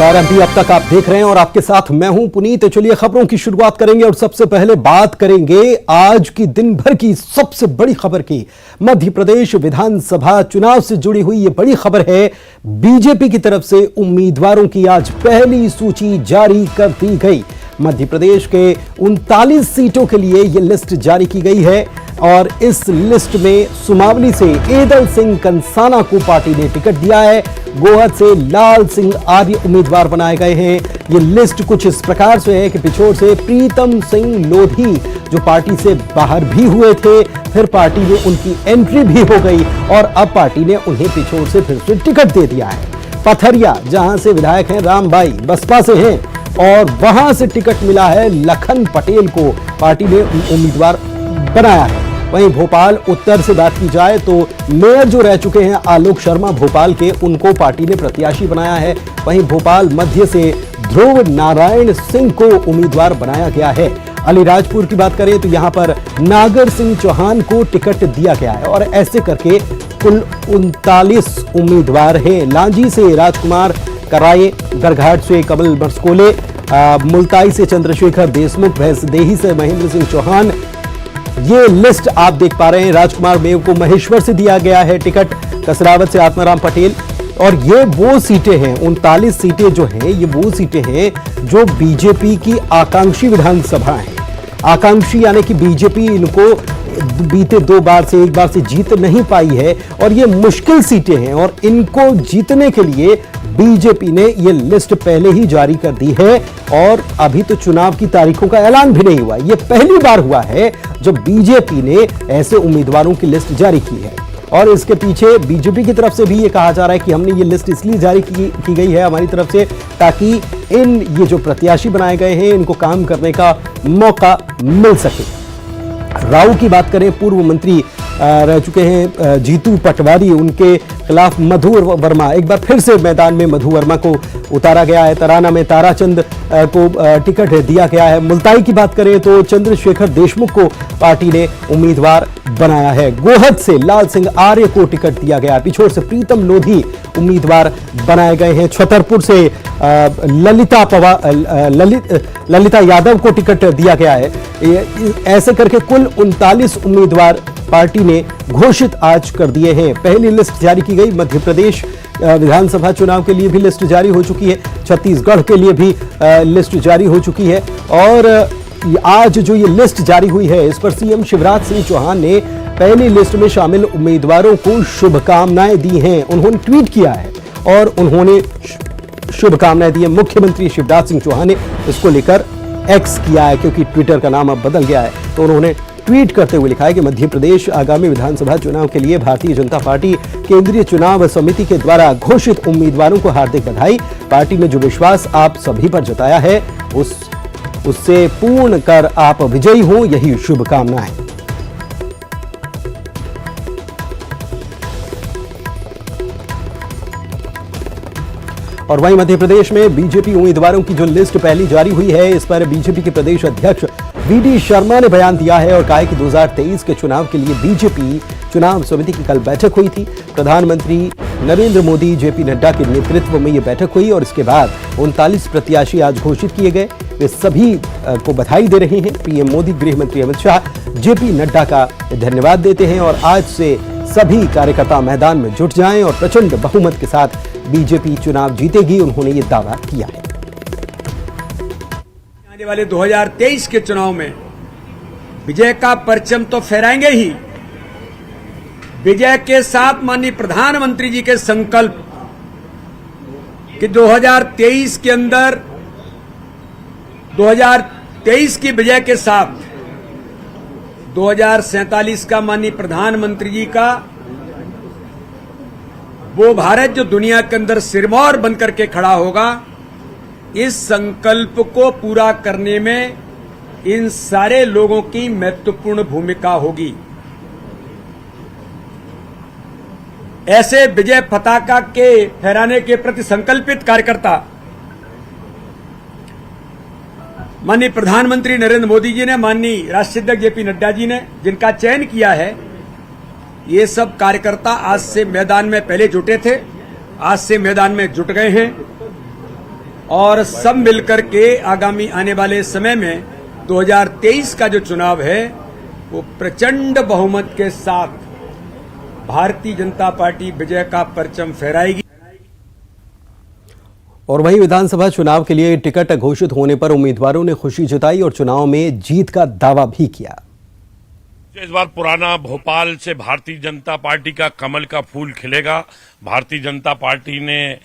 नमस्कार। अभी अब तक आप देख रहे हैं और आपके साथ मैं हूं पुनीत। चलिए खबरों की शुरुआत करेंगे और सबसे पहले बात करेंगे आज की दिन भर की सबसे बड़ी खबर की। मध्य प्रदेश विधानसभा चुनाव से जुड़ी हुई ये बड़ी खबर है। बीजेपी की तरफ से उम्मीदवारों की आज पहली सूची जारी कर दी गई। मध्य प्रदेश के 39 सीटों के लिए यह लिस्ट जारी की गई है और इस लिस्ट में सुमावली से एदल सिंह कंसाना को पार्टी ने टिकट दिया है। गोहद से लाल सिंह आर्य उम्मीदवार बनाए गए हैं। ये लिस्ट कुछ इस प्रकार से है कि पिछोर से प्रीतम सिंह लोधी जो पार्टी से बाहर भी हुए थे, फिर पार्टी में उनकी एंट्री भी हो गई और अब पार्टी ने उन्हें पिछोर से फिर से टिकट दे दिया है। पथरिया जहां से विधायक हैं रामबाई बसपा से हैं और वहां से टिकट मिला है लखन पटेल को, पार्टी ने उम्मीदवार बनाया है। वहीं भोपाल उत्तर से बात की जाए तो मेयर जो रह चुके हैं आलोक शर्मा भोपाल के, उनको पार्टी ने प्रत्याशी बनाया है। वहीं भोपाल मध्य से ध्रुव नारायण सिंह को उम्मीदवार बनाया गया है। अलीराजपुर की बात करें तो यहां पर नागर सिंह चौहान को टिकट दिया गया है और ऐसे करके कुल 39 उम्मीदवार हैं। लांजी से राजकुमार कराए, गरघाट से कमल बरसकोले, मुल्ताई से चंद्रशेखर देशमुख, भैंसदेही से महेंद्र सिंह चौहान। ये लिस्ट आप देख पा रहे हैं। राजकुमार मेव को महेश्वर से दिया गया है टिकट, कसरावत से आत्माराम पटेल। और ये वो सीटें हैं, 39 सीटें जो हैं ये वो सीटें हैं जो बीजेपी की आकांक्षी विधानसभा हैं। आकांक्षी यानी कि बीजेपी इनको बीते 2 बार से 1 बार से जीत नहीं पाई है और ये मुश्किल सीटें हैं और इनको जीतने के लिए बीजेपी ने ये लिस्ट पहले ही जारी कर दी है और अभी तो चुनाव की तारीखों का ऐलान भी नहीं हुआ। ये पहली बार हुआ है जब बीजेपी ने ऐसे उम्मीदवारों की लिस्ट जारी की है और इसके पीछे बीजेपी की तरफ से भी ये कहा जा रहा है कि हमने ये लिस्ट इसलिए जारी की गई है हमारी तरफ से ताकि ये जो प्रत्याशी बनाए गए हैं इनको काम करने का मौका मिल सके। राव की बात करें, पूर्व मंत्री रह चुके हैं जीतू पटवारी, उनके खिलाफ मधु वर्मा, एक बार फिर से मैदान में मधु वर्मा को उतारा गया है। तराना में ताराचंद को टिकट दिया गया है। मुल्ताई की बात करें तो चंद्रशेखर देशमुख को पार्टी ने उम्मीदवार बनाया है। गोहद से लाल सिंह आर्य को टिकट दिया गया है। पिछोर से प्रीतम लोधी उम्मीदवार बनाए गए हैं। छतरपुर से ललिता यादव को टिकट दिया गया है। ऐसे करके कुल 39 उम्मीदवार पार्टी ने घोषित आज कर दिए हैं। पहली लिस्ट जारी की गई। मध्य प्रदेश विधानसभा चुनाव के लिए भी लिस्ट जारी हो चुकी है। छत्तीसगढ़ के लिए भी लिस्ट जारी हो चुकी है और आज जो ये लिस्ट जारी हुई है इस पर सीएम शिवराज सिंह चौहान ने पहली लिस्ट में शामिल उम्मीदवारों को शुभकामनाएं दी हैं। उन्होंने ट्वीट किया है और उन्होंने शुभकामनाएं दी है। मुख्यमंत्री शिवराज सिंह चौहान ने इसको लेकर एक्स किया है क्योंकि ट्विटर का नाम अब बदल गया है, तो उन्होंने ट्वीट करते हुए लिखा है कि मध्य प्रदेश आगामी विधानसभा चुनाव के लिए भारतीय जनता पार्टी केंद्रीय चुनाव समिति के द्वारा घोषित उम्मीदवारों को हार्दिक बधाई। पार्टी ने जो विश्वास आप सभी पर जताया है उससे पूर्ण कर आप विजयी हो, यही शुभकामनाएं। और वहीं मध्य प्रदेश में बीजेपी उम्मीदवारों की जो लिस्ट पहली जारी हुई है इस पर बीजेपी के प्रदेश अध्यक्ष वीडी शर्मा ने बयान दिया है और कहा है कि 2023 के चुनाव के लिए बीजेपी चुनाव समिति की कल बैठक हुई थी। प्रधानमंत्री नरेंद्र मोदी, जेपी नड्डा के नेतृत्व में यह बैठक हुई और इसके बाद 39 प्रत्याशी आज घोषित किए गए। वे सभी को बधाई दे रहे हैं। पीएम मोदी, गृह मंत्री अमित शाह जेपी नड्डा का धन्यवाद देते हैं और आज से सभी कार्यकर्ता मैदान में जुट जाएं और प्रचंड बहुमत के साथ बीजेपी चुनाव जीतेगी, उन्होंने ये दावा किया है। आने वाले 2023 के चुनाव में विजय का परचम तो फहराएंगे ही। विजय के साथ माननीय प्रधानमंत्री जी के संकल्प कि 2023 के अंदर 2023 की विजय के साथ 2047 का माननीय प्रधानमंत्री जी का वो भारत जो दुनिया के अंदर सिरमौर बनकर के खड़ा होगा, इस संकल्प को पूरा करने में इन सारे लोगों की महत्वपूर्ण भूमिका होगी। ऐसे विजय पताका के फहराने के प्रति संकल्पित कार्यकर्ता माननीय प्रधानमंत्री नरेंद्र मोदी जी ने, माननीय राष्ट्रीय अध्यक्ष जेपी नड्डा जी ने जिनका चयन किया है, ये सब कार्यकर्ता आज से मैदान में पहले जुटे थे, आज से मैदान में जुट गए हैं और सब मिलकर के आगामी आने वाले समय में 2023 का जो चुनाव है वो प्रचंड बहुमत के साथ भारतीय जनता पार्टी विजय का परचम फहराएगी। और वहीं विधानसभा चुनाव के लिए टिकट घोषित होने पर उम्मीदवारों ने खुशी जताई और चुनाव में जीत का दावा भी किया। इस बार पुराना भोपाल से भारतीय जनता पार्टी का कमल का फूल खिलेगा। भारतीय जनता पार्टी ने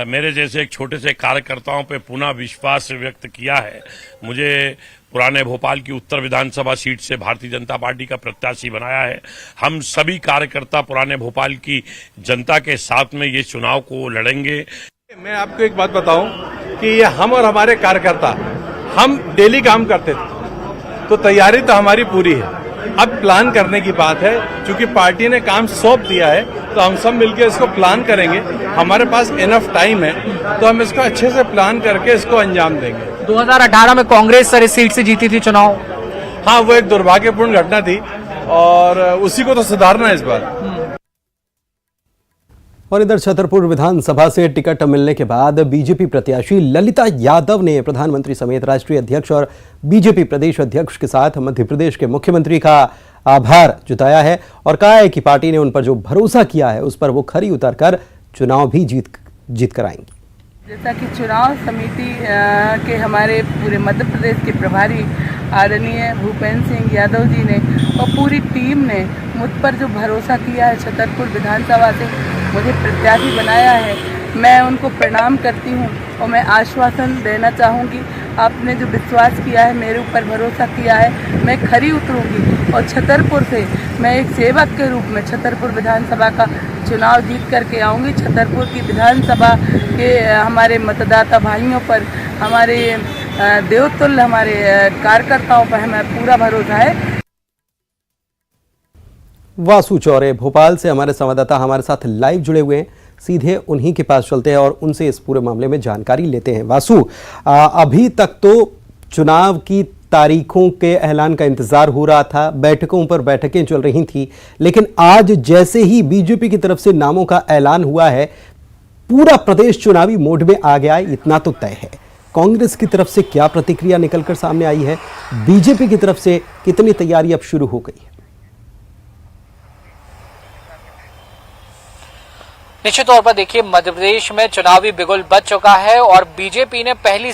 मेरे जैसे एक छोटे से कार्यकर्ताओं पे पुनः विश्वास व्यक्त किया है। मुझे पुराने भोपाल की उत्तर विधानसभा सीट से भारतीय जनता पार्टी का प्रत्याशी बनाया है। हम सभी कार्यकर्ता पुराने भोपाल की जनता के साथ में ये चुनाव को लड़ेंगे। मैं आपको एक बात बताऊं कि ये हम और हमारे कार्यकर्ता हम डेली काम करते थे, तो तैयारी तो हमारी पूरी है। अब प्लान करने की बात है, क्योंकि पार्टी ने काम सौंप दिया है तो हम सब मिलकर इसको प्लान करेंगे। हमारे पास इनफ टाइम है तो हम इसको अच्छे से प्लान करके इसको अंजाम देंगे। 2018 में कांग्रेस सर इस सीट से जीती थी चुनाव। हाँ, वो एक दुर्भाग्यपूर्ण घटना थी और उसी को तो सुधारना है इस बार। और इधर छतरपुर विधानसभा से टिकट मिलने के बाद बीजेपी प्रत्याशी ललिता यादव ने प्रधानमंत्री समेत राष्ट्रीय अध्यक्ष और बीजेपी प्रदेश अध्यक्ष के साथ मध्य प्रदेश के मुख्यमंत्री का आभार जताया है और कहा है कि पार्टी ने उन पर जो भरोसा किया है उस पर वो खरी उतरकर चुनाव भी जीत कर आएंगी। जैसा कि चुनाव समिति के हमारे पूरे मध्य प्रदेश के प्रभारी आदरणीय भूपेंद्र सिंह यादव जी ने और पूरी टीम ने मुझ पर जो भरोसा किया है, छतरपुर विधानसभा से मुझे प्रत्याशी बनाया है, मैं उनको प्रणाम करती हूं और मैं आश्वासन देना चाहूँगी, आपने जो विश्वास किया है, मेरे ऊपर भरोसा किया है, मैं खरी उतरूंगी और छतरपुर से मैं एक सेवक के रूप में छतरपुर विधानसभा का चुनाव जीत करके आऊँगी। छतरपुर की विधानसभा के हमारे मतदाता भाइयों पर, हमारे देवतुल्य हमारे कार्यकर्ताओं पर हमें पूरा भरोसा है। वासु चौरे भोपाल से हमारे संवाददाता हमारे साथ लाइव जुड़े हुए हैं, सीधे उन्हीं के पास चलते हैं और उनसे इस पूरे मामले में जानकारी लेते हैं। वासु, अभी तक तो चुनाव की तारीखों के ऐलान का इंतजार हो रहा था, बैठकों पर बैठकें चल रही थी, लेकिन आज जैसे ही बीजेपी की तरफ से नामों का ऐलान हुआ है, पूरा प्रदेश चुनावी मोड में आ गया है, इतना तो तय है। कांग्रेस की तरफ से क्या प्रतिक्रिया निकलकर सामने आई है, बीजेपी की तरफ से कितनी तैयारी अब शुरू हो गई है? निश्चित तौर पर देखिए, मध्य प्रदेश में चुनावी बिगुल बज चुका है और बीजेपी ने पहली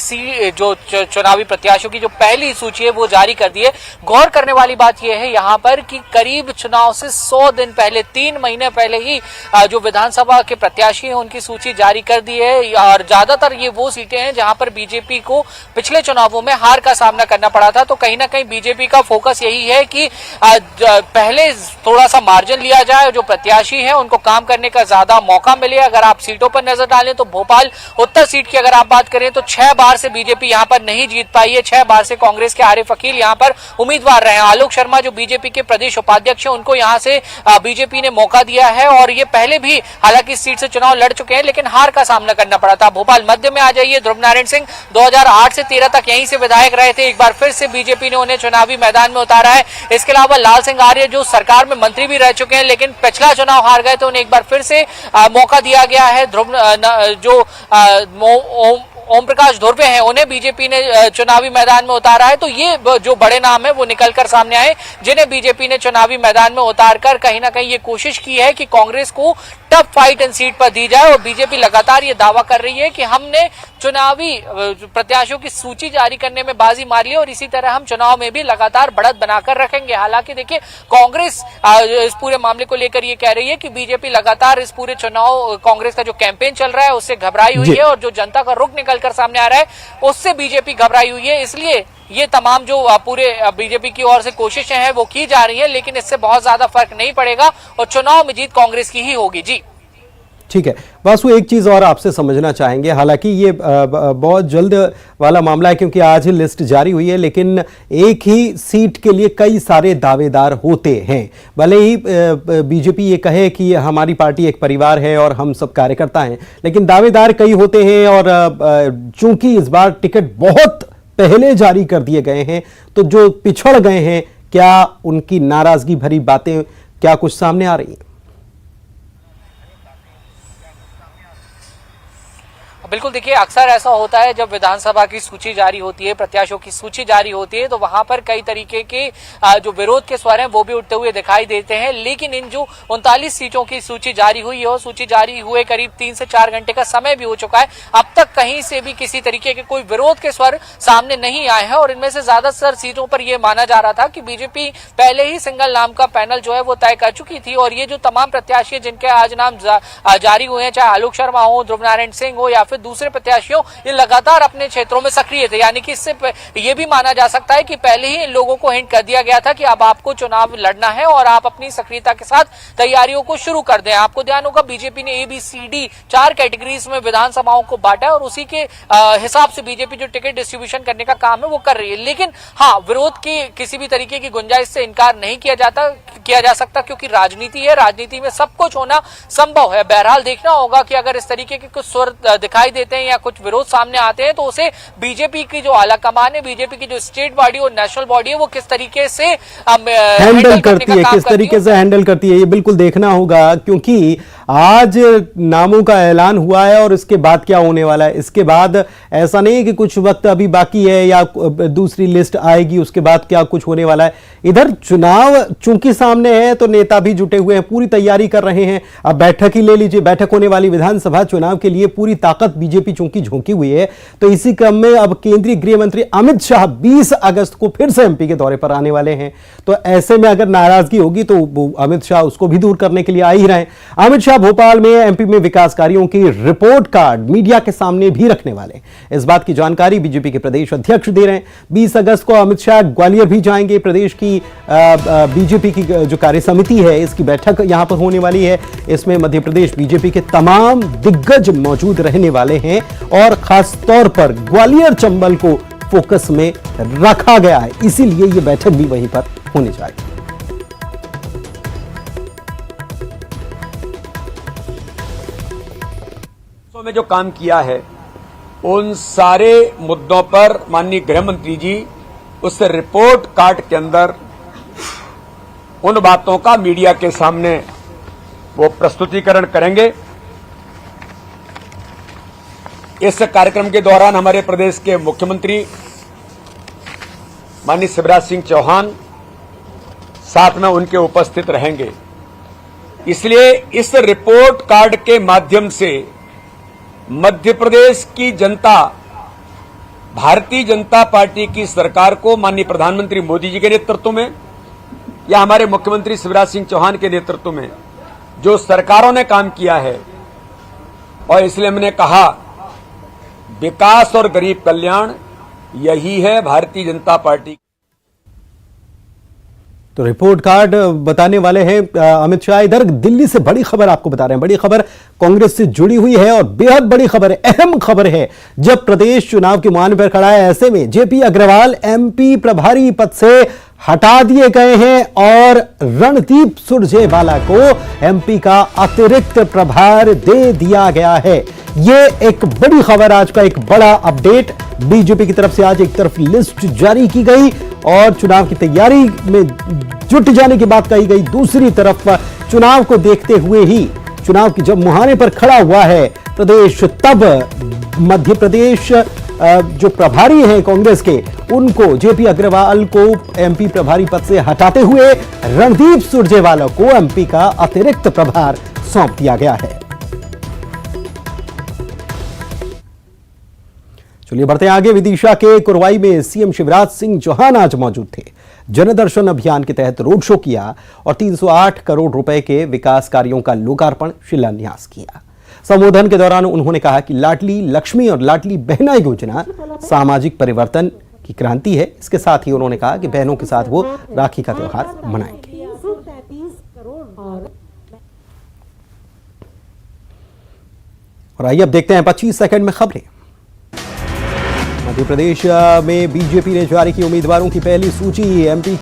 जो चुनावी प्रत्याशियों की जो पहली सूची है वो जारी कर दी है। गौर करने वाली बात यह है यहाँ पर कि करीब चुनाव से 100 दिन पहले, 3 महीने पहले ही जो विधानसभा के प्रत्याशी हैं उनकी सूची जारी कर दी है और ज्यादातर ये वो सीटें हैं जहां पर बीजेपी को पिछले चुनावों में हार का सामना करना पड़ा था। तो कहीं ना कहीं बीजेपी का फोकस यही है कि पहले थोड़ा सा मार्जिन लिया जाए, जो प्रत्याशी है उनको काम करने का ज्यादा मौका मिले। अगर आप सीटों पर नजर डालें तो भोपाल उत्तर सीट की अगर आप बात करें तो 6 बार से बीजेपी यहां पर नहीं जीत पाई है। 6 बार से कांग्रेस के आरिफ अकील यहां पर उम्मीदवार रहे हैं। आलोक शर्मा जो बीजेपी के प्रदेश उपाध्यक्ष हैं उनको यहां से बीजेपी ने मौका दिया है और ये पहले भी हालांकि इस सीट से चुनाव लड़ चुके हैं लेकिन हार का सामना करना पड़ा था। भोपाल मध्य में आ जाइए, ध्रुव नारायण सिंह 2008 से 13 तक यहीं से विधायक रहे थे, एक बार फिर से बीजेपी ने उन्हें चुनावी मैदान में उतारा है। इसके अलावा लाल सिंह आर्य जो सरकार में मंत्री भी रह चुके हैं लेकिन पिछला चुनाव हार गए तो उन्हें एक बार फिर से मौका दिया गया है। ध्रुव जो ओम प्रकाश धुर्वे हैं उन्हें बीजेपी ने चुनावी मैदान में उतारा है। तो ये जो बड़े नाम है वो निकलकर सामने आए जिन्हें बीजेपी ने चुनावी मैदान में उतारकर कहीं ना कहीं ये कोशिश की है कि कांग्रेस को टफ फाइट इन सीट पर दी जाए और बीजेपी लगातार ये दावा कर रही है कि हमने चुनावी प्रत्याशियों की सूची जारी करने में बाजी मार ली और इसी तरह हम चुनाव में भी लगातार बढ़त बनाकर रखेंगे। हालांकि देखिए, कांग्रेस इस पूरे मामले को लेकर ये कह रही है कि बीजेपी लगातार इस पूरे चुनाव कांग्रेस का जो कैंपेन चल रहा है उससे घबराई हुई है और जो जनता का रुख निकलकर सामने आ रहा है उससे बीजेपी घबराई हुई है। इसलिए ये तमाम जो पूरे बीजेपी की ओर से कोशिशें हैं वो की जा रही हैं लेकिन इससे बहुत ज्यादा फर्क नहीं पड़ेगा और चुनाव में जीत कांग्रेस की ही होगी। जी ठीक है वासु, एक चीज और आपसे समझना चाहेंगे, हालांकि ये बहुत जल्द वाला मामला है क्योंकि आज लिस्ट जारी हुई है, लेकिन एक ही सीट के लिए कई सारे दावेदार होते हैं। भले ही बीजेपी ये कहे कि हमारी पार्टी एक परिवार है और हम सब कार्यकर्ता हैं, लेकिन दावेदार कई होते हैं और चूंकि इस बार टिकट बहुत पहले जारी कर दिए गए हैं तो जो पिछड़ गए हैं, क्या उनकी नाराजगी भरी बातें क्या कुछ सामने आ रही हैं? बिल्कुल, देखिए अक्सर ऐसा होता है जब विधानसभा की सूची जारी होती है, प्रत्याशियों की सूची जारी होती है, तो वहां पर कई तरीके के जो विरोध के स्वर हैं वो भी उठते हुए दिखाई देते हैं। लेकिन इन जो 39 सीटों की सूची जारी हुई है, सूची जारी हुए करीब 3 से 4 घंटे का समय भी हो चुका है, अब तक कहीं से भी किसी तरीके के कोई विरोध के स्वर सामने नहीं आए हैं। और इनमें से ज्यादातर सीटों पर यह माना जा रहा था कि बीजेपी पहले ही सिंगल नाम का पैनल जो है वो तय कर चुकी थी, और ये जो तमाम प्रत्याशी जिनके आज नाम जारी हुए हैं, चाहे आलोक शर्मा हो, ध्रुव नारायण सिंह हो या फिर दूसरे प्रत्याशी हो, ये लगातार अपने क्षेत्रों में सक्रिय थे। यानी कि इससे ये भी माना जा सकता है कि पहले ही इन लोगों को हिंट कर दिया गया था कि अब आपको चुनाव लड़ना है और आप अपनी सक्रियता के साथ तैयारियों को शुरू कर दें। आपको ध्यान होगा बीजेपी ने ABCD 4 कैटेगरीज में विधानसभाओं को बांटा है और उसी के हिसाब से बीजेपी जो टिकट डिस्ट्रीब्यूशन करने का काम है वो कर रही है। लेकिन हाँ, विरोध की किसी भी तरीके की गुंजाइश से इनकार नहीं किया जा सकता, क्योंकि राजनीति है, राजनीति में सब कुछ होना संभव है। बहरहाल देखना होगा कि अगर इस तरीके के कुछ स्वर दिखाई देते हैं या कुछ विरोध सामने आते हैं तो उसे बीजेपी की जो आला कमान है, बीजेपी की जो स्टेट बॉडी और नेशनल बॉडी है, वो किस तरीके से हैंडल करती है, किस तरीके से हैंडल करती है, ये बिल्कुल देखना होगा। क्योंकि आज नामों का ऐलान हुआ है और इसके बाद क्या होने वाला है, इसके बाद ऐसा नहीं है कि कुछ वक्त अभी बाकी है या दूसरी लिस्ट आएगी उसके बाद क्या कुछ होने वाला है। इधर चुनाव चूंकि सामने है तो नेता भी जुटे हुए हैं, पूरी तैयारी कर रहे हैं। अब बैठक ही ले लीजिए, बैठक होने वाली विधानसभा चुनाव के लिए पूरी ताकत बीजेपी चूंकि झोंकी हुई है, तो इसी क्रम में अब केंद्रीय गृह मंत्री अमित शाह 20 अगस्त को फिर से MP के दौरे पर आने वाले हैं। तो ऐसे में अगर नाराजगी होगी तो अमित शाह उसको भी दूर करने के लिए आ ही रहे हैं। अमित शाह भोपाल में MP में विकास कार्यों की रिपोर्ट कार्ड मीडिया के सामने भी रखने वाले हैं। इस बात की जानकारी बीजेपी के प्रदेश अध्यक्ष दे रहे हैं। 20 अगस्त को अमित शाह ग्वालियर भी जाएंगे। प्रदेश की बीजेपी की जो कार्य समिति है इसकी बैठक यहां पर होने वाली है। इसमें मध्य प्रदेश बीजेपी के तमाम दिग्गज मौजूद रहने वाले हैं और खास तौर पर ग्वालियर चंबल को फोकस में रखा गया है, इसीलिए यह बैठक भी वहीं पर होने जाएगी। में जो काम किया है उन सारे मुद्दों पर माननीय गृह मंत्री जी उस रिपोर्ट कार्ड के अंदर उन बातों का मीडिया के सामने वो प्रस्तुतिकरण करेंगे। इस कार्यक्रम के दौरान हमारे प्रदेश के मुख्यमंत्री माननीय शिवराज सिंह चौहान साथ में उनके उपस्थित रहेंगे। इसलिए इस रिपोर्ट कार्ड के माध्यम से मध्य प्रदेश की जनता भारतीय जनता पार्टी की सरकार को माननीय प्रधानमंत्री मोदी जी के नेतृत्व में या हमारे मुख्यमंत्री शिवराज सिंह चौहान के नेतृत्व में जो सरकारों ने काम किया है, और इसलिए हमने कहा विकास और गरीब कल्याण यही है भारतीय जनता पार्टी। तो रिपोर्ट कार्ड बताने वाले हैं अमित शाह। इधर दिल्ली से बड़ी खबर आपको बता रहे हैं, बड़ी खबर कांग्रेस से जुड़ी हुई है और बेहद बड़ी खबर है, अहम खबर है। जब प्रदेश चुनाव के मुहाने पर खड़ा है, ऐसे में जेपी अग्रवाल MP प्रभारी पद से हटा दिए गए हैं और रणदीप सुरजेवाला को MP का अतिरिक्त प्रभार दे दिया गया है। यह एक बड़ी खबर, आज का एक बड़ा अपडेट। बीजेपी की तरफ से आज एक तरफ लिस्ट जारी की गई और चुनाव की तैयारी में जुट जाने की बात कही गई, दूसरी तरफ चुनाव को देखते हुए ही चुनाव की जब मुहाने पर खड़ा हुआ है प्रदेश, तब मध्य प्रदेश जो प्रभारी हैं कांग्रेस के, उनको जेपी अग्रवाल को MP प्रभारी पद से हटाते हुए रणदीप सुरजेवाला को MP का अतिरिक्त प्रभार सौंप दिया गया है। चलिए बढ़ते हैं आगे। विदिशा के कुरवाई में CM शिवराज सिंह चौहान आज मौजूद थे। जनदर्शन अभियान के तहत रोड शो किया और 308 करोड़ रुपए के विकास कार्यों का लोकार्पण शिलान्यास किया। संबोधन के दौरान उन्होंने कहा कि लाडली लक्ष्मी और लाडली बहना योजना सामाजिक परिवर्तन की क्रांति है। इसके साथ ही उन्होंने कहा कि बहनों के साथ वो राखी का त्योहार मनाएंगे। और आइए अब देखते हैं 25 सेकंड में खबरें। मध्य प्रदेश में बीजेपी ने जारी की उम्मीदवारों की पहली सूची। MP